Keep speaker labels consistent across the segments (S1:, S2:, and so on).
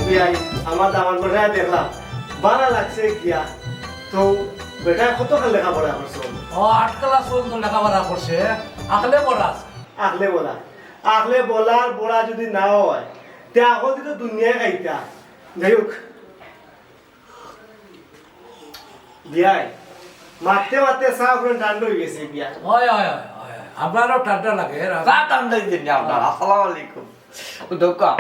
S1: বিয়াই আমার দামান বেটা দেখলাম বাড়া লাগছে কিয়া তো বেটা কতখান লেখাপড়া করছো
S2: ও 8 ক্লাস পর্যন্ত লেখাপড়া করছে আকলে পড়া
S1: আখলে বলার বড়া যদি না হয় তে এখন তো দুনিয়ায় খাইতা যাই হোক বিয়াই মারতে মারতে সাফ ঠান্ড হয়ে গেছে বিয়া
S2: হয় হয় হয় আপনারও ঠান্ডা লাগে
S3: চা ঠান্ডা দিন আপনার আসসালামু আলাইকুম দোকা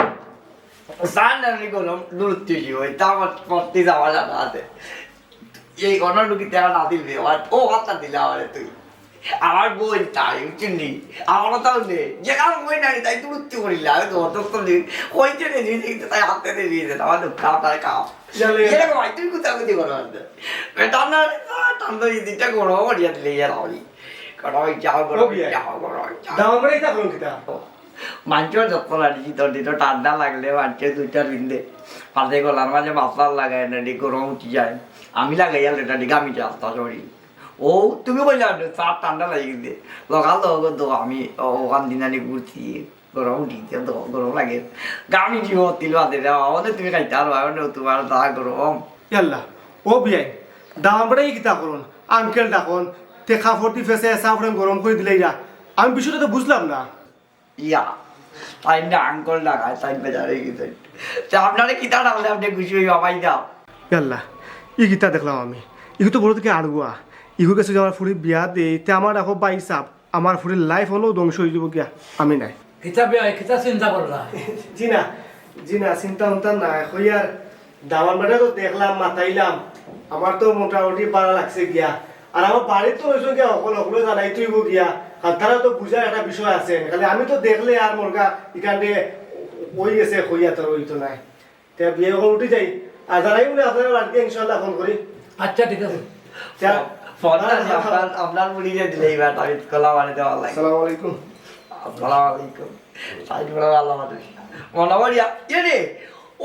S3: সান আমি গরম দূরত্ব হই তা আমার পড়তে যাওয়া জানা আছে এই ঘটনাটুকি তেরা না দিলে ও কথা দিলে আমারে তুই আমার বই তাই চিনি আমার তাও নেই যেখানে বই নাই তাই দূরত্ব করিলে আমি তো অত তো নেই হইতে নেই নিজে তাই হাতে দিয়ে দিতে আমার খাও তাই খাও এরকম হয় তুই কোথাও কোথায় করো ঠান্ডা ঠান্ডা দিদিটা গরম করিয়া দিলে ইয়ার আমি গরম যাও গরম যাও গরম
S1: দামান বেটা ইতা করুন কিতা
S3: মানুষের যত্ন লাগিয়েছি তোর দিন ঠান্ডা লাগলে মানুষের দুইটা বিন্দে পাশে গলার মাঝে মাফলার লাগায় না গরম উঠি যায় আমি লাগাই এটা দিকে আমি রাস্তা চড়ি ও তুমি বললে চার ঠান্ডা লাগিয়ে দিয়ে লগাল তো আমি ওখান দিন আনি ঘুরছি গরম উঠিছে তো গরম লাগে গামি জীব তিল বাদে দেওয়া তুমি খাইতে আর তোমার তা গরম
S1: ইয়াল্লা ও বিয়াই দামান বেটা কিতা করুন আঙ্কেল ডাকুন তে খাফড়তি ফেসে সাফরে গরম করে দিলে ইরা আমি বিষয়টা তো বুঝলাম না
S3: ইয়া তাই না আঙ্কল লাগায় তাই বেজারে গেছে আপনারা কিতা ডাকলে আপনি খুশি হই বাবাই দাও
S1: ইয়াল্লা ই গীতা দেখলাম আমি ইগু তো বড় থেকে আড়ুয়া ইগু গেছে যে আমার ফুরি বিয়া দে তে আমার এখন বাই সাপ আমার ফুরির লাইফ হলো ধ্বংস হয়ে যাব গিয়া আমি নাই
S2: কিতা কিতা চিন্তা করলা
S1: জি না চিন্তা উন্তা নাই হইয়ার দামান বেটা তো দেখলাম মাথাইলাম আমার তো মোটামুটি পারা লাগছে গিয়া আর আমার বাড়ির তো হয়েছে গিয়া সকলে জানাই তুই গিয়া আর তারা তো বুঝার একটা বিষয় আছে খালি আমি তো দেখলে আর মোরগা এখানে ওই গেছে হইয়া তোর ওই তো নাই তে বিয়ে এখন উঠে যাই আর জানাই বলে আপনার বাড়িতে ইনশাল্লাহ ফোন করি
S2: আচ্ছা ঠিক আছে
S3: আপনার মুড়িয়ে দিলে এইবার আমি কলা বানিয়ে দেওয়া লাগে
S1: আসসালামু আলাইকুম
S3: আসসালামু আলাইকুম সাইড করে আল্লাহ মানুষ মনে করিয়া কে রে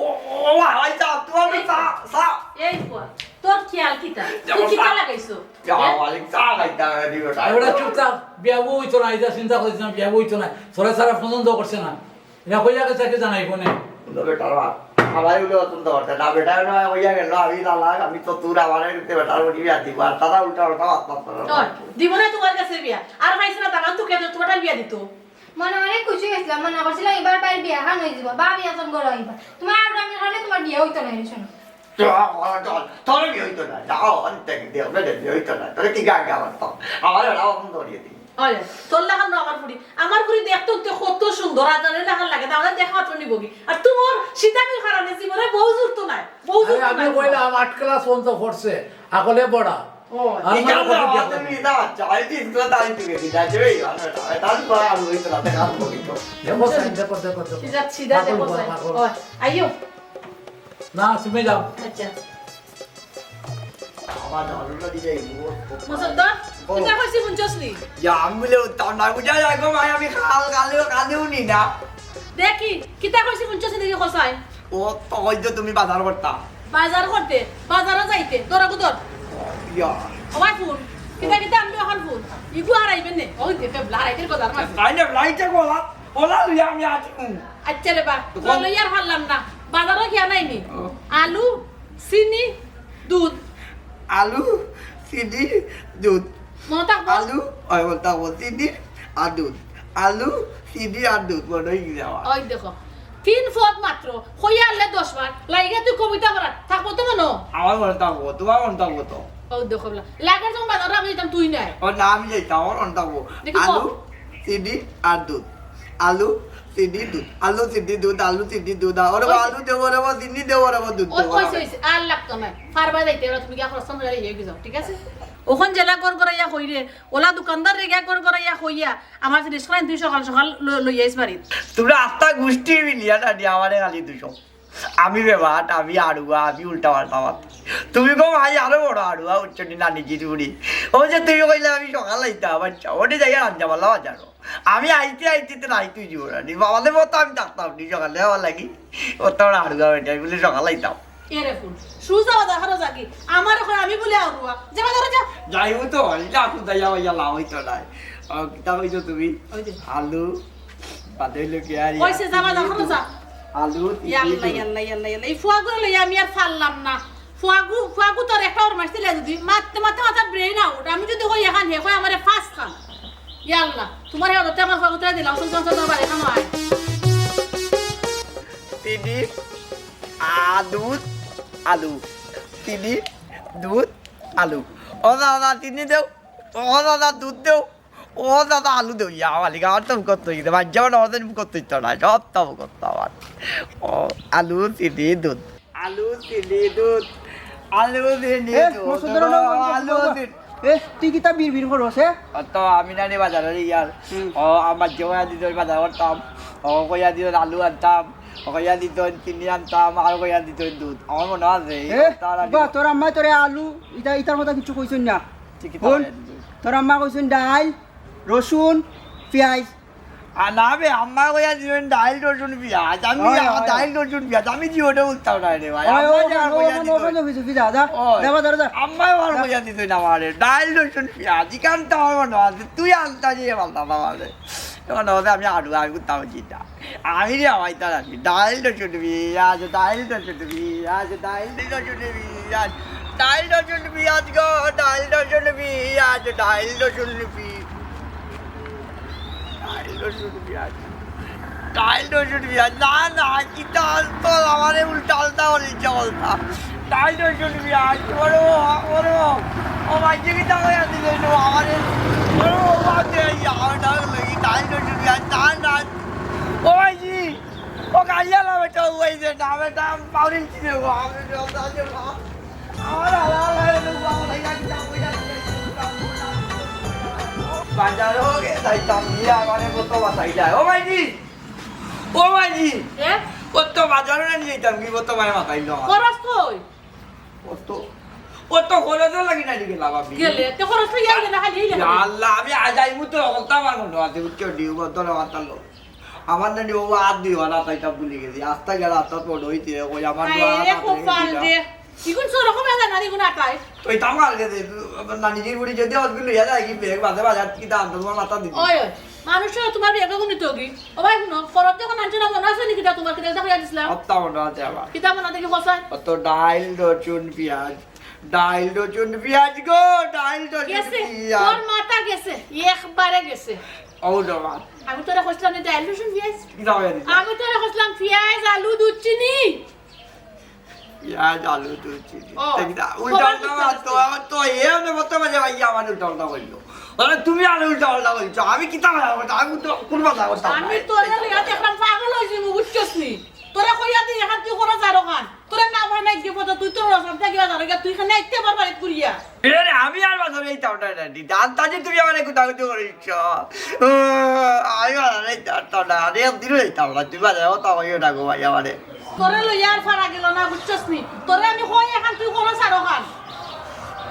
S3: ও ও ভাই চা তোমার চা চা
S4: এই বুয়া তোর খেয়াল কিতা তুই কিতা লাগাইছো
S3: চা মালিক চা খাইতা দিব
S2: এবারে চুপচাপ বিয়া হইতো না এটা চিন্তা করছিলাম বিয়া হইতো না সরে সারা পছন্দ করছে না এটা কইয়া গেছে কি জানাই কোনে
S3: বেটার আমার বলে অত্যন্ত করতে না বেটা নয় হইয়া গেল আমি লালা আমি তো তোর আমার বেটার বলি বিয়া দিব আর তারা উল্টা উল্টা
S4: ওই দিব না তোমার কাছে বিয়া আর পাইছ না টাকা তো কে তোমারটা বিয়া দিত
S5: মনে অনেক খুশি হয়েছিলাম মনে করছিলাম এবার বাইরে বিয়া খান হয়ে যাব বা বিয়া জন গড় হইবা তোমার আর আমি খানে তোমার বিয়া হইতো না শোনো
S3: তোর বিয়ে হইতো না যাও অনেক দেও বেড়ে বিয়ে হইতো না তোর কি গান গাওয়ার তো আমার ওরাও বন্ধ করিয়ে দিই
S4: ওই তোর লাগান আমার ফুরি দেখতো তো কত সুন্দর আজানের লাগান লাগে তাহলে দেখা মাত্র নিব কি আর তোমার সীতামির কারণে জীবনে বউ জুরতো না বউ জুরতো
S2: আমি
S4: না
S2: কইলাম 8 ক্লাস পর্যন্ত পড়ছে আকলে বড়া
S4: ও
S3: কি কারণে তুমি না চাই দিন তো তাই তুমি দিদা যাবে তার পর আর হইতো না দেখা বলিতো
S2: দেখো
S4: সিধা দেখো ওই আইও
S2: না তুমি যাও
S4: আচ্ছা
S3: আমার দাদুটা দিলে
S4: মুসদ্দর কিতা কইছি বুঝছনি
S3: ইয়া আমি বলে তার না বুঝা যায় গো মাই আমি খাল কালেও নি না
S4: দেখি কিতা কইছি বুঝছনি দেখি কসাই
S3: ও তো হইতো তুমি বাজার করতা
S4: বাজার করতে বাজারে যাইতে তোরা কুদর
S3: ইয়া
S4: ওই ফোন কিতা কিতা আমি এখন ফোন ইগু হারাইবেন নে ওই দেখে লারাইতে গদার মাছ
S3: লাইটে গোলা ওলা লইয়া আমি আছি
S4: আচ্ছা রে বা চলো ইয়ার হারলাম না বাজারে কি আনাইনি আলু চিনি দুধ
S3: আলু সিডি দুধ
S4: মতা
S3: আলু ওই বলতা সিডি আর দুধ আলু সিডি আর দুধ বড়ই যাওয়া
S4: ওই দেখো 3 ফট মাত্র কইয়া আনলে 10 বার লাইগা তুই কবিতা করা থাকবো তো মনো
S3: আমার বলতা তোমার বলতা তো
S4: ওই দেখো লাগা যখন বাজারে আমি যেতাম তুই নাই
S3: ও না আমি যাইতাম আমার অন্তাবো আলু সিডি আর দুধ আলু সিডি দুধ আলু সিডি দুধ আলু সিডি দুধ আর আলু দেবো রে সিডি দেবো রে দুধ
S4: ওই
S3: দেবো
S4: কইছে হইছে আর লাগতো না ফারবা যাইতে এরা তুমি গিয়া খরচ করে ইয়ে যাও ঠিক আছে ওখান জেলা কর করাইয়া কইরে ওলা দোকানদার রে গিয়া কর করাইয়া কইয়া আমার জিনিস খান তুই সকাল সকাল লই আইস বাড়ি
S3: তোমরা আস্তা গোষ্ঠী মিলিয়া না দি আমারে খালি দুশো আমি বেবাট আমি আড়ুয়া আমি উল্টা পাল্টা মাত তুমি কম ভাই আরো বড় আড়ুয়া উচ্চনি নানি জিরুড়ি ও যে তুই কইলে আমি সকাল আইতা বাচ্চা ওটে জায়গা রান্না পাল্লা বাজারো আমি আইতে তো নাই তুই জীবনানি বাবাদের মতো আমি থাকতাম নি সকালে আমার লাগি ওটা আড়ুয়া বেটাই বলে সকাল আইতাম
S4: এরে ফুল সুজা বাজার হারো যাকি আমার এখন আমি বলে আউরুয়া যা বাজারে যা
S3: যাইও তো যা খুদা যাও ইয়া লাভ হইতো নাই কিতা কইছো তুমি
S4: ওই যে
S3: আলু বাদে হইলো কি আর
S4: কইছে যা বাজার হারো যা
S3: আলু
S4: ইয়াল্লা ইয়াল্লা ইয়াল্লা ইয়াল্লা এই ফুয়াগু লইয়া আমি আর পারলাম না ফুয়াগু তোর একটা ওর মাস দিলে যদি মারতে মারতে মাথার ব্রেন আউট আমি যদি কই এখান হে কই আমারে ফাস্ট খান ইয়াল্লা তোমার হাতে আমার ফুয়াগুটা দিলাম সুন বাড়ি খানো আয়
S3: তিনি দুধ আলু তিনি দুধ আলু ও দাদা তিনি দেও ও দাদা দুধ দেও ও দাদা আলু দেও ইয়া মালিক আমার তো করতে দিতে পার যেমন আমাদের করতে দিত না সব তো করতো আমার ও আলু তিনি দুধ আলু তিনি দুধ আলু তিনি দুধ আলু
S6: তুই কিতা বিড় করছে
S3: তো আমি না বাজারে ইয়ার ও আমার জমা দিত বাজার করতাম ও কইয়া দিত আলু আনতাম কইয়া দিত চিনি আনতাম আর কইয়া দিত দুধ আমার মনে আছে
S6: তোর আম্মা তোরে আলু ইটার কথা কিছু কইছেন না তোর আম্মা কইছেন ডাল রসুন পেঁয়াজ
S3: আর না বে আম্মা কইয়া দিবেন ডাল রসুন পেঁয়াজ আমি ডাল রসুন পেঁয়াজ আমি জিওটা বলতাম না রে ভাই আম্মা আমার কইয়া দিত না আমারে ডাল রসুন পেঁয়াজ ইকান তো আমার মনে আছে তুই আনতা যে বলতাম আমারে তখন আমি আলু আমি করতাম চিন্তা আমি রে আমার তার আছি ডাল রসুন পেঁয়াজ ডাল রসুন পেঁয়াজ ডাল রসুন পেঁয়াজ ডাল রসুন পেঁয়াজ গো ডাল রসুন পেঁয়াজ ডাল রসুন পেঁয়াজ ডাল রসুন পেঁয়াজ না না কি ডাল তো আমারে উল্টা আলতা বলছে বলতা ডাল রসুন পেঁয়াজ বড় বড় ও মাঝে কি টাকা দিল আমারে বড় বাদে আমার ডাল লাগি ডাল রসুন পেঁয়াজ না না ও মাঝি ও কালিয়া না বেটা হইছে না বেটা পাউরিন চিনে গো আমি বলতা যে আমার আলাদা বাজারে হোকে যাইতাম নিয়ে আমারে কত বাসাই যায় ও মাইজি কত বাজারে নিয়ে যেতাম কি কত মায়ের মাথায় লো
S4: খরচ কই
S3: কত খরচ লাগি না দিকে লাভ আমি
S4: গেলে তে খরচ তো ইয়াই না খালি
S3: আল্লাহ আমি আজাইমু তো কথা মানো আছে উচ্চ দিও বদল মাতালো আমার না দিও আদ দিও না তাইটা ভুলে গেছি আস্তা গেল আস্তা পড় হইতে ওই আমার
S4: আরে কোপাল দে ইগুন সরকম না না ইগুন আটাই
S3: তো এই তামাল গেছে নানিজির বুড়ি যদি অসগুলো ইয়া যায় কি বেগ বাজে বাজার কি দাম তোমার মাথা দিবি
S4: ওই মানুষ তোমার একা কোন তোগি ও ভাই শুনো ফরত যখন আনছো না মনে আছে নাকি তোমার কিটা দেখা দিছিলাম
S3: আত্তা মনে আছে আবার
S4: কিটা মনে দেখি বসাই
S3: অত ডাইল রসুন পেঁয়াজ গো ডাইল রসুন
S4: গেছে
S3: পেঁয়াজ
S4: তোর মাথা গেছে একবারে গেছে
S3: ও জমা
S4: আমি তোরা কইছিলাম না ডাল রসুন পেঁয়াজ
S3: কি দাও এর
S4: আমি তোরা কইছিলাম পেঁয়াজ আলু দুধ চিনি
S3: পেঁয়াজ আলু দুধ চিনি
S4: ও,
S3: দেখদা উল্টা তো তো এমন মত মাঝে ভাই আমার উল্টা বললো মানে তুমি আর উল্টা বলছো আমি কি তা আমি তো কোন কথা বলতাম
S4: আমি তোরা লিয়া দেখলাম পাগল হইছি মু বুঝছস নি তোরা কইয়া দি এখন তুই কোন জারো খান তোরা না হয় না কি পড়া তুই তোর রসম থেকে জারো তুই খানে আইতে পারবার করিয়া
S3: এরে আমি আর বাজারে এই টাউটা দি দাঁতাজি তুমি আমারে কোথা কোথা করিছ আমি আর এই টাউটা আরে দিন এই টাউটা তুই বাজারে তো ওই ডাগো ভাই আমারে
S4: তোরা লইয়া আর ফারা গেল না বুঝছস নি তোরা আমি কই এখন তুই কোন জারো খান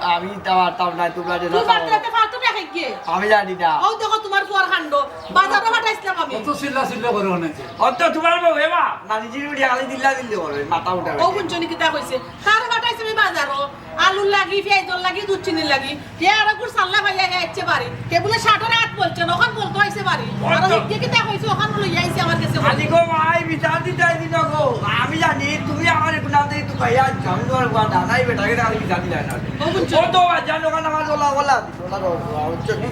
S3: আমি টাউটা তোমরা যে
S4: তুই বাতরাতে ফালতু দেখে কি
S3: আমি জানি না
S4: ও দেখো তোমার ফুয়ার কাণ্ড বাজারে পাঠাইছিলাম আমি
S2: কত চিল্লা করে অনেকে
S3: অত তোমার বউ হেমা নানিজির উড়ি আলি দিল্লা দিল্লি করে মাথা উঠা
S4: ও গুঞ্জনি কিতা কইছে কার পাঠাইছে আমি বাজারও আলু লাগি পেঁয়াজ লাগি দুধ চিনি লাগি কে আর কুর সাল্লা ভাইয়া আইছে বাড়ি কে বলে 60 বলছে ওখান বলতো আইছে বাড়ি আর কি কিতা কইছে ওখান লইয়া আইছে আমার কাছে
S3: আলি গো ভাই বিচার দিতে দিন গো আমি জানি তুমি আমার গুনাহ দেই তো ভাইয়া জানবার গো দাদাই বেটাকে আলি বিচার দিলা না ও তো জানো কেন আমার ওলা ওলা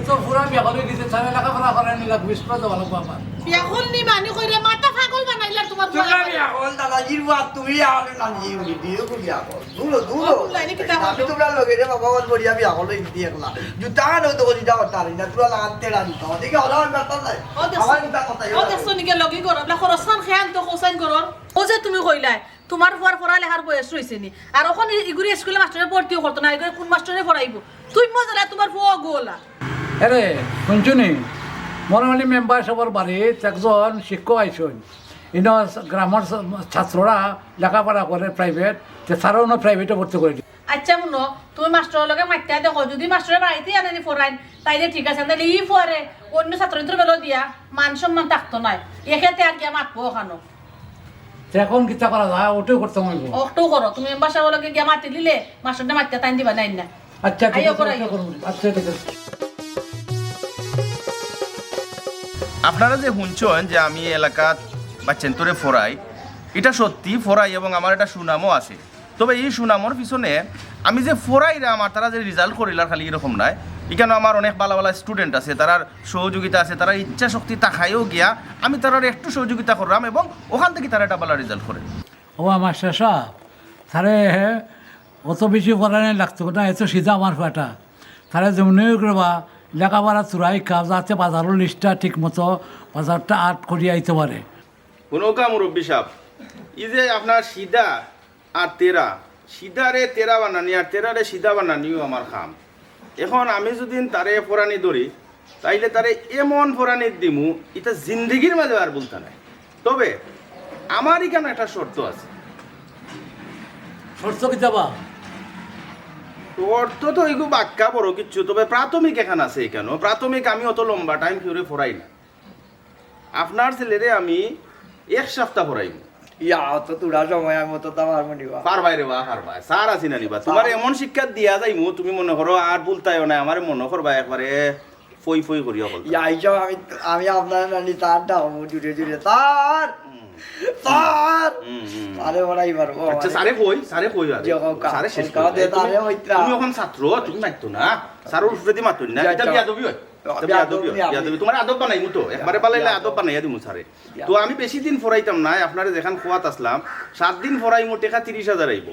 S2: তো পুরা বেগলে দিতে চারে লাগা করা করে নিলা বিস্প্রা তো ভালো পাবা
S4: এখন নি মানি কইরে মাথা পাগল বানাইলা তোমার
S3: তুমি আমি এখন দাদাজির বাত তুমি আমার নানি উড়ি দিও কো বিয়া কর দূরো আমি তোমরা লগে রে বাবা বল বড়িয়া বিয়া করলো ইতি একলা জুতা নো তো বলি দাও তারি না তুই লাগাতে রানি তো দেখি হলো আমি বাতা নাই আমার কথা কথা
S4: ও দেখছো নিকে লগি করব না খরচন খেয়ান তো কোসাইন করর ও যে তুমি কইলাই তোমার ফুয়ার পড়া লেখার বয়স রইছে নি আর এখন ইগুরি স্কুলে মাস্টারে পড়তিও করতো না ইগুরি কোন মাস্টারে পড়াইব তুই মজা তোমার ফুয়া গোলা
S2: আরে শুনছুনি মনোমালি মেম্বার সবার বাড়িতে একজন শিক্ষক আইসন ইন গ্রামের ছাত্ররা লেখাপড়া করে প্রাইভেট তারাও না প্রাইভেটে ভর্তি করে দিই
S4: আচ্ছা শুনো তুমি মাস্টারের লগে মাইতে দেখো যদি মাস্টারের বাড়িতে আনেনি পড়াইন তাইলে ঠিক আছে তাহলে ই পড়ে অন্য ছাত্রদের বেলা দিয়া মান সম্মান থাকতো নাই এক্ষেত্রে আর গিয়া মাতবো ওখানো
S2: এখন কিতা করা যায় ওটাই করতে হইব
S4: ওটাও করো তুমি বাসার লগে গিয়া মাতি দিলে মাস্টারটা মাইতে তাই দিবা নাই না
S2: আচ্ছা ঠিক
S4: আইও
S2: আছে
S4: করাইও।
S2: ওটা করবো। আচ্ছা ঠিক আছে
S7: আপনারা যে শুনছেন যে আমি এলাকাত বা চেন্তরে ফরাই এটা সত্যি ফরাই এবং আমার একটা সুনামও আছে। তবে এই সুনামর পিছনে আমি যে ফরাইরা আমার তারা যে রেজাল্ট করিলার খালি এরকম নাই, এখানে আমার অনেক ভালো ভালো স্টুডেন্ট আছে, তারার সহযোগিতা আছে, তারা ইচ্ছা শক্তি তাকাইও গিয়া আমি তারার একটু সহযোগিতা করলাম এবং ওখান থেকে তারা একটা ভালো রেজাল্ট করে।
S2: ও আমার শেষা তারে অত বেশি পড়ানো লাগতো না, এত সিধা আমার ফাটা তারা যেমনি করবা লেখাপড়া চূড়াই কাজ যাতে বাজারের লিস্টটা ঠিক মতো বাজারটা আর্ট করিয়ে আইতে পারে।
S7: কোনো কাম মুরব্বী সাহেব, এই যে আপনার সিধা আর তেরা, সিধারে তেরা বানানি আর তেরারে সিধা বানানিও আমার কাম। এখন আমি যদি তারে ফোরানি ধরি তাইলে তারে এমন ফোরানি দিমু এটা জিন্দগির মাঝে আর বলতে নাই। তবে আমার এখানে একটা শর্ত আছে।
S2: শর্ত কি যাবা?
S7: অর্থ তো এগুলো বাক্যা বড় কিচ্ছু, তবে প্রাথমিক এখানে আছে। এখানে প্রাথমিক আমি অত লম্বা টাইম ফিরে ফোরাই না। আপনার ছেলেরে আমি 1 সপ্তাহ ফোরাইব।
S3: ইয়া তো তোরা সময় আমি তো আমার মনে হয়
S7: পারবাই রে বা পারবাই, স্যার আছি না নিবা তোমার এমন শিক্ষা দিয়া যাইমু তুমি মনে করো আর বলতাইও না, আমার মনে করবা একবারে ফই ফই করিয়া বল।
S3: ইয়া এইসব আমি আপনার নানি তার দাম জুড়ে জুড়ে তার তার আরে ওরাই পারবো।
S7: আচ্ছা স্যারে কই আরে স্যারে শেষ করে দে। তুমি এখন ছাত্র, তুমি মাইতো না স্যারের উপরে মাতো না, এটা বিয়াদবি হয়। বিয়াদবি তোমার আদব বানাইমু তো, একবারে বানাইলে আদব বানাইয়া দিমু স্যারে। তো আমি বেশি দিন ফরাইতাম না, আপনারে যেখান খোয়াত আসলাম 7 দিন ফরাইমু, টাকা 30,000 আইব।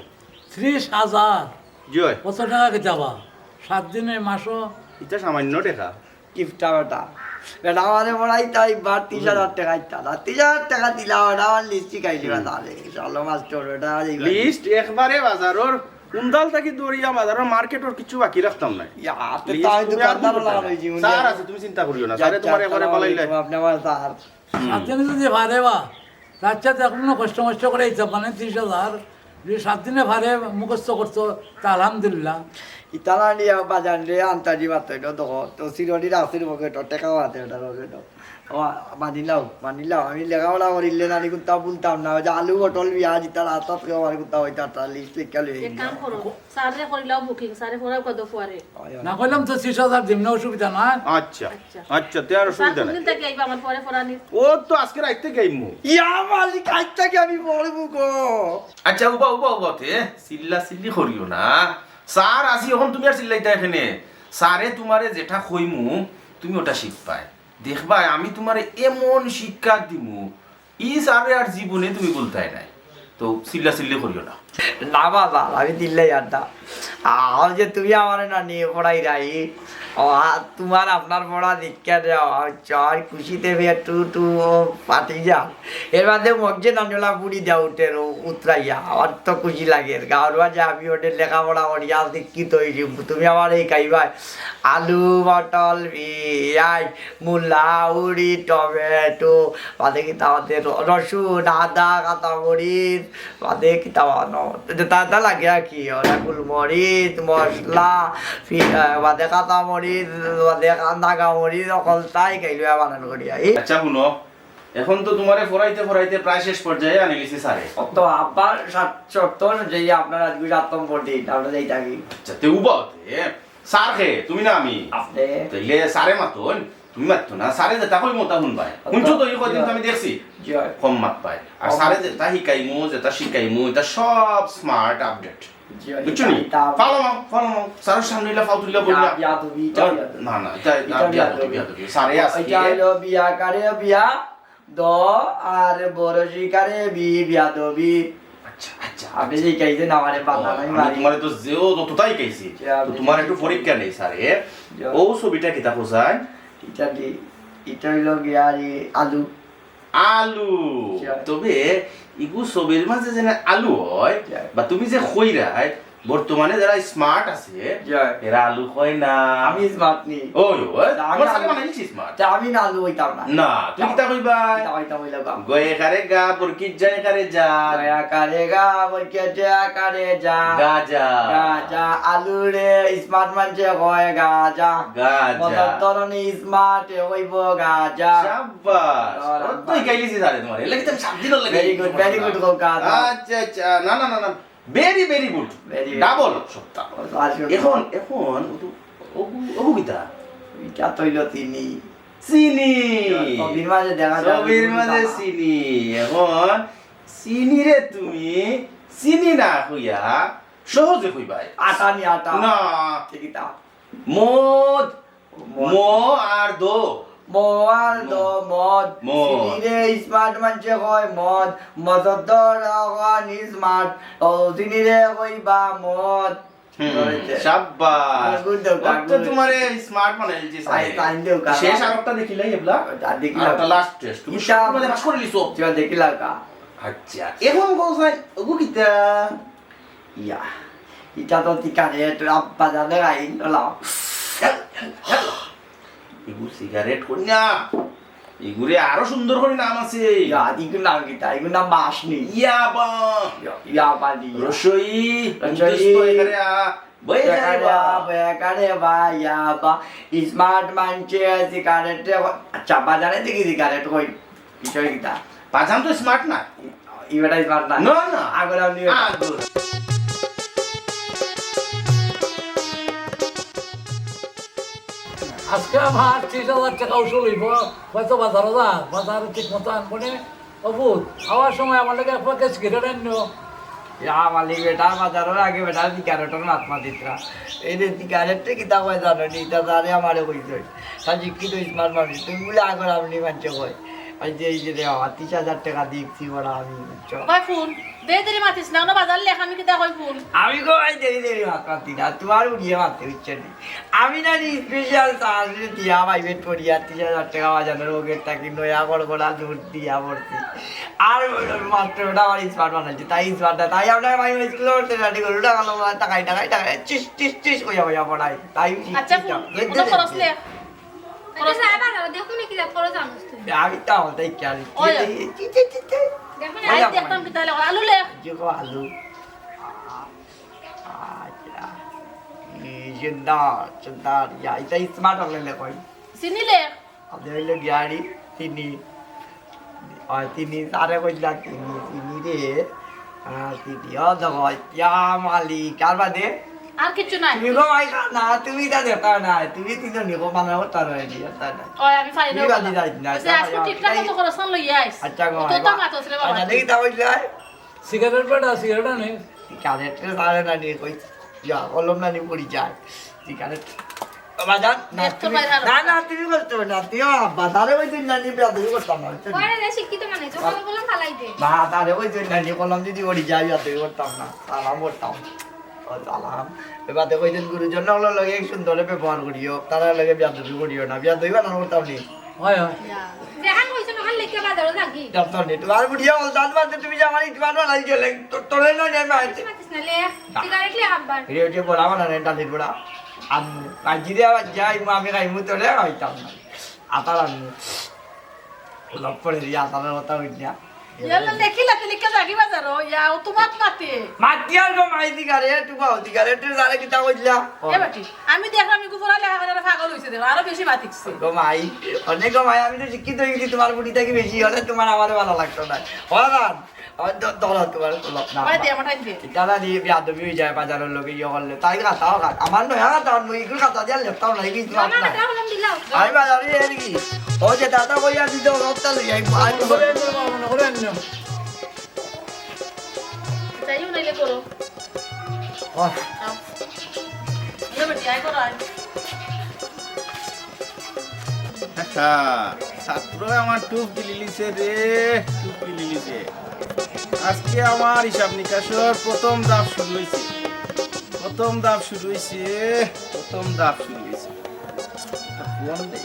S2: 30,000?
S7: জয়
S2: কত টাকা কি যাবা 7 দিনে মাসও?
S7: এটা সামান্য টাকা।
S3: গিফটটা ওটা বেটা আমাদের পড়াই তাই বার 30,000 টাকা ইত্যাদি 30,000 টাকা দিলাম। ওটা আমার লিস্টই খাইছি না তাহলে চলো মাস্টার ওটা
S7: লিস্ট একবারে বাজারের কুন্দাল থেকে দৌড়িয়া বাজারের মার্কেটের কিছু বাকি রাখতাম না। স্যার আছে, তুমি চিন্তা করিও না, স্যারে তোমার একবারে বলাইলে
S3: আপনি আমার স্যার
S2: 7 দিনে যদি ভারে বা তার সাথে এখনো কষ্ট মষ্ট করে এইতে মানে 30,000 যদি 7 দিনে ভারে মুখস্থ করতো তা আলহামদুলিল্লাহ।
S3: ইতালা নিয়ে বাজার নিয়ে আন্তাজি মাত্র দেখো তো সিরনি রাস্তির পকেট টেকাও আছে ওটার পকেট মানিলাও আমি লেখাপড়া করিলে নানি কোনটা বলতাম না, যে আলু পটল পেঁয়াজ ইতার আস্তা আমার কোনটা হইতা তার লিস্ট লিখা লই
S4: এক কাম করো সারে করিলাও বুকিং সারে করাও কত ফুয়ারে
S2: না কইলাম তো 30,000 দিমনা অসুবিধা না।
S7: আচ্ছা আচ্ছা তে আর অসুবিধা নাই।
S4: কোনদিন থেকে আইবা আমার পরে ফরানি?
S7: ও তো আজকে রাইতে গাইমু।
S3: ইয়া মালিক আজ থেকে আমি পড়বো গো।
S7: আচ্ছা উবা তে সিল্লা সিল্লি করিও না, স্যার আসি এখন তুমি আর চিল্লাইতা এখানে। স্যারে তোমারে যেটা কইমু তুমি ওটা শিখবাই, দেখবাই আমি তোমারে এমন শিক্ষা দিমু ই স্যারে আর জীবনে তুমি বলতাই নাই। তো চিল্লা চিল্লি করিও না।
S3: না বাবা আমি দিল্লাই আড্ডা আর যে তুমি আমার না নিয়ে পড়াই রাই তোমার আপনার পড়া দীক্ষা দেওয়া চার খুশিতে টু টু পাতি যা এর মধ্যে মধ্যে নানলা পুরি দেওয়া উঠে উতরাইয়া আমার তো খুশি লাগে গাঁর বাজে আমি ওদের লেখাপড়া করিয়া শিক্ষিত হয়েছি। তুমি আমার এই খাইবাই আলু পটল পেঁয়াজ মূলা উড়ি টমেটো বাদে কিতা রসুন আদা কাঁচামরিচ বাদে কিতা তা লাগে কি গোলমরিচ মশলা বাদে কাঁচামরিচ বাদে নাগামরিচ অকল তাই খাইলো বানান করিয়া।
S7: আচ্ছা শুনো, এখন তো তোমারে ফরাইতে প্রায় শেষ পর্যায়ে আনি গেছি স্যারে।
S3: তো আবার শর্ত যে আপনার আজকে রাতম পড়ি আমরা যাই থাকি।
S7: আচ্ছা তে উবাতে স্যার খে তুমি না আমি
S3: আপনি
S7: তাইলে স্যারে মাতন তুমি মাততো না, স্যারে যেটা কই মতা শুনবাই শুনছো তো এই কদিন আমি দেখছি কম মাত পাই। আর স্যারে যেটা শিকাইমু যেটা শিকাইমু এটা সব স্মার্ট আপডেট বুঝছো নি। ফলো স্যারের সামনে ফাউতুল্লা বললা না স্যারে আসছে
S3: বিয়া কারে বিয়া দ আর বড় শিকারে বিয়া দবি।
S7: আচ্ছা
S3: আপনি যে কাইছেন আমারে বাধা নাই
S7: আমি তোমারে তো যেও যতটাই কাইছি তো তোমার একটু পরীক্ষা নেই স্যারে। ও ছবিটা কিতা কোসায়
S3: এটা হইল গিয়া আলু
S7: তবে ইগু ছবির মাঝে যেন আলু হয় বা তুমি যে কইরাই বর্তমানে যারা স্মার্ট আছে এরা আলু কয় না।
S3: আমি স্মার্ট নি
S7: ওই আমার সাথে বানাইছি স্মার্ট
S3: আমি না আলু হইতাম না।
S7: না তুমি কিতা কইবা গয়ে কারে গা বরকি যায় কারে যা
S3: গয়া কারে গা বরকি যায় কারে যা গাজা আলু রে স্মার্ট মানছে কয় গাজা মদত তরনি স্মার্ট হইব গাজা।
S7: শাবাশ তুই গাইলিছি জারে তোমার এলা কিতা 7 দিন লাগে।
S3: ভেরি গুড গো গাজা।
S7: আচ্ছা না ভেরি গুড ডাবল সত্তা। এখন ওগু কিতা
S3: এটা তৈল চিনি
S7: চিনি
S3: ছবির মাঝে দেখা
S7: ছবির মাঝে চিনি। এখন চিনি রে তুমি চিনি না হইয়া সহজে কইবাই
S3: আটা নি আটা
S7: না
S3: ঠিকই তা মদ
S7: মো আর দো
S3: মদ মদ
S7: মদ।
S3: চিনিরে স্মার্ট মানছে কয় মদ মদর স্মার্ট ও চিনিরে কইবা মদ
S7: শাবাশ
S3: গুড দাও,
S7: তো তোমারে স্মার্ট বানাই দিছি
S3: টাইম দেও কা
S7: শেষ আরেকটা দেখিলাই এবলা
S3: দেখিলাম
S7: আরেকটা লাস্ট টেস্ট তুমি
S3: হিসাব।
S7: সব মধ্যে পাস করে লিছো
S3: দেখিলাম কা
S7: আচ্ছা এখন কোথায় ওগু কিতা
S3: ইয়া এটা তো ঠিকানে আব্বা জানে আইন লাও
S7: এগু সিগারেট করি না এগুরে আরো সুন্দর করে নাম আছে
S3: ইয়া ইগু নাম কিতা ইগু নাম মাসনি
S7: ইয়াবা
S3: ইয়া বালি
S7: রসই
S3: রসই।
S7: দোস্ত এখানে বই
S3: বেকারে বা ইয়া বা স্মার্ট মানছে সিগারেট আচ্ছা বাজারে দেখি সিগারেট কই বিষয় কিতা
S7: বাজান তো স্মার্ট না
S3: ইবেটা স্মার্ট না
S7: না না
S3: আগর আপনি
S7: আগর
S2: আজকে আমার 30,000 টাকা উসুল হইব হয়তো বাজারে যা বাজারে ঠিক মতো আনবো নে অবুত খাওয়ার সময় আমার লাগে এক প্যাকেজ সিগারেট আনিও
S3: ইয়া মালিক বেটা বাজারের আগে বেটা সিগারেটের মাতমা দিতরা এই যে সিগারেটে কিতা কয় জানো নি তা জানে আমারে কইছে সাজি কি তো স্মার্ট মানুষ তুমি বলে আগর আপনি মানছে কয় আর যে এই যে 30,000 টাকা দিচ্ছি বড় আমি বুঝছো
S4: কয় ফোন দে দেরি মাতিস না বাজার লেখ আমি কিতা কই ফোন
S3: আমি কই দেরি দেরি মাত্রাতি না তোমার উড়িয়ে মারতে হচ্ছে না আমি না স্পেশাল চার্জ দিয়া প্রাইভেট করিয়া 30,000 টাকা বাজানোর ওগের টাকি নয়া গড়গড়া জোর দিয়া পড়ছি আর মাত্র ওটা আমার স্মার্ট বানাইছে তাই স্মার্টটা তাই আপনার ভাই স্কুলে পড়তে রেডি করে ওটা গেল টাকাই টাকাই টাকাই চিস টিস টিস কইয়া কইয়া পড়াই তাই
S4: আচ্ছা ফোন কোন খরচ লেখ
S5: এটা সাবা না দেখো নি কি করো জানোস তুমি
S3: আমি তাও তাই খেয়াল
S4: ওই।
S5: দেখো নি
S4: আই দেখতাম কিতা লেখ আলু লেখ
S3: Juga alu. Sebentar. Ya, itu smart orang lekoi.
S4: চিনি লেখ
S3: Ada yang gari sini. Oh, sini sare koi lah sini deh. Sini ada koi. Ya mali, karena deh.
S4: আর কিছু নাই
S3: তুমি কো ভাই না তুমি তা দেতা না তুমি তিন নি কো মানে হতা রই দিয়া তা না
S4: ওই আমি ফাইন
S3: তুমি গালি যাই না
S4: সে আজকে ঠিকঠাক মতো খরচ লই আইস
S3: আচ্ছা গো
S4: তো তো মাতস রে বাবা
S3: আচ্ছা দেখি তা হইলা
S2: সিগারেট বেটা সিগারেট আনে
S3: সিগারেট সারে না নি কই ইয়া কলম না নি পড়ি যায় সিগারেট বাজার না
S4: দেখতো
S3: তুমি
S4: ভাই ভালো।
S3: না না তুমি করতে হবে না তুই বাজারে ওই দিন না নি তুমি করতাম না
S5: পরে রে শিক্ষিত মানে তো কল বললাম ফালাই দে
S3: বাজারে ওই দিন না নি কলম যদি পড়ি যায় তুই করতাম না সালাম করতাম ও সালাম এবার দেখো দিন গুরুজন হলো লগে সুন্দর ব্যবহার করিও তারা লগে বিয়াদবি করিও না বিয়াদবি বানানো করতাম নি
S2: হয় হয়
S5: দেখান কইছ না খালি লেখা বাজারও থাকি
S3: দপ্তর নি তোমার বুড়িয়া অলদান বাদে তুমি যে আমার ইতমান বানাই গেলে তোরে না নি আমি
S5: মাতিস না লে সিগারেট লে আব্বার
S3: রেডিও বলা বানা নে ডালির বড়া আম কাজি দেওয়া যাই আমি খাই মুতরে হইতাম না আতার আমি লপ পড়ে দিয়া আতার কথা হইয়া
S4: ইয়ালা দেখিলা তেলিকা জাগি বাজারো ইয়া ও তোমাত মাতে
S3: মাতিয়ার গো মাই দিগারে তুবা দিগারে তুই জারে কিতা কইলা
S4: এ বাটি আমি দেখলাম আমি গুফরা লেখা করে পাগল হইছে দেখো আরো বেশি মাতিছে
S3: গো মাই অনেক গো মাই আমি তো শিক্ষিত হয়ে গেছি তোমার বুড়ি থেকে বেশি হলে তোমার আমার ভালো লাগতো না হলান দলা তোমার লপ না
S4: ওই দে আমার টাইম দে
S3: দাদা দিয়ে বিয়াদবি হয়ে যায় বাজারের লোকে ইয়ে করলে তাই কাটাও কাট আমার নয় কাটা মই ইগুলো কাটা দিয়া লেপটাও নাই কিছু
S5: আমার
S3: না
S5: কথা বললাম দিলাও
S3: আমি বাজারে এর কি ও যে দাদা কইয়া দিতে রক্তা লই আই
S2: করে আনিও মনে করে আনিও
S4: যাইও নাইলে করো এ বাটি আই করো আই
S7: আচ্ছা ছাত্র আমার টুপ গিলিলিছে রে টুপ গিলিলিছে আজকে আমার হিসাব নিকাশের প্রথম ধাপ শুরু হয়েছে প্রথম ধাপ শুরু হয়েছে ফোন দে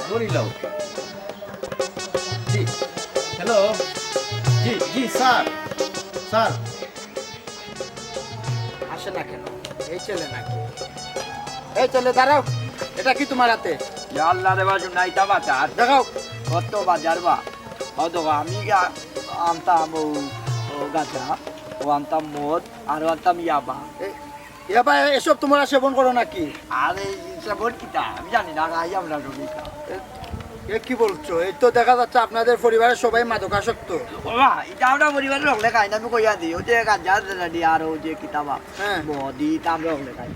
S7: ধরিলাও জি হ্যালো জি জি স্যার স্যার
S6: আসে না কেন এই ছেলে নাকি এই ছেলে দাঁড়াও এটা কি তোমার হাতে
S3: ইয়া আল্লাহ রে বাজু নাইতা বাজার
S6: দেখাও
S3: কত বাজার বা কত আমি আনতাম ও গাঁজা ও আনতাম মদ আর আনতাম ইয়াবা
S6: এবার এসব তোমরা সেবন করো নাকি
S3: আরে সেবন কিতা আমি জানি না গাই আমরা রবিকা
S6: এ কি বলছো এই তো দেখা যাচ্ছে আপনাদের পরিবারের সবাই মাদকাসক্ত
S3: ওমা এটা আমরা পরিবারের লোকলে খাই না আমি কইয়া দিই ও যে গাঁজা রেডি আর ও যে কিতাবা
S6: হ্যাঁ।
S3: মদি তা আমরা লোকলে খাই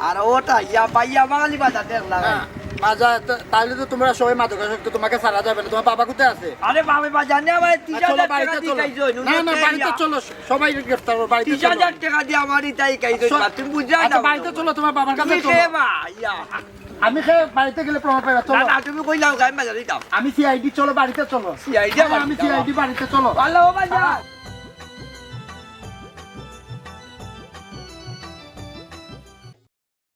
S3: আর ওটা ইয়া পাইয়া বাঙালি বাজার দেখলাম
S6: মাজা তাহলে তো তোমরা সবাই মাদকাসক্ত তোমাকে সারা যাবে না তোমার বাবা কোথায় আছে
S3: আরে বাবা বাজার নিয়ে আমার 30,000
S6: চলো
S3: টাকা
S6: বাড়িতে
S3: দিয়ে
S6: চলো
S3: খাইছো
S6: না না বাড়িতে চলো সবাই গ্রেফতার করো বাড়িতে চলো
S3: 30,000 টাকা দিয়ে আমার তাই খাইছো তুমি বুঝা
S6: আচ্ছা
S3: না
S6: বাড়িতে চলো তোমার বাবার কাছে
S3: তুমি
S6: চলো
S3: খেয়ে বা ইয়া
S6: আমি খেয়ে বাড়িতে গেলে প্রমাণ পাইবা
S3: না
S6: চলো
S3: না তুমি কইলাও গাই বাজার দিতাম
S6: আমি সিআইডি চলো বাড়িতে চলো
S3: CID
S6: আমি সিআইডি বাড়িতে চলো
S3: ভালো বাজার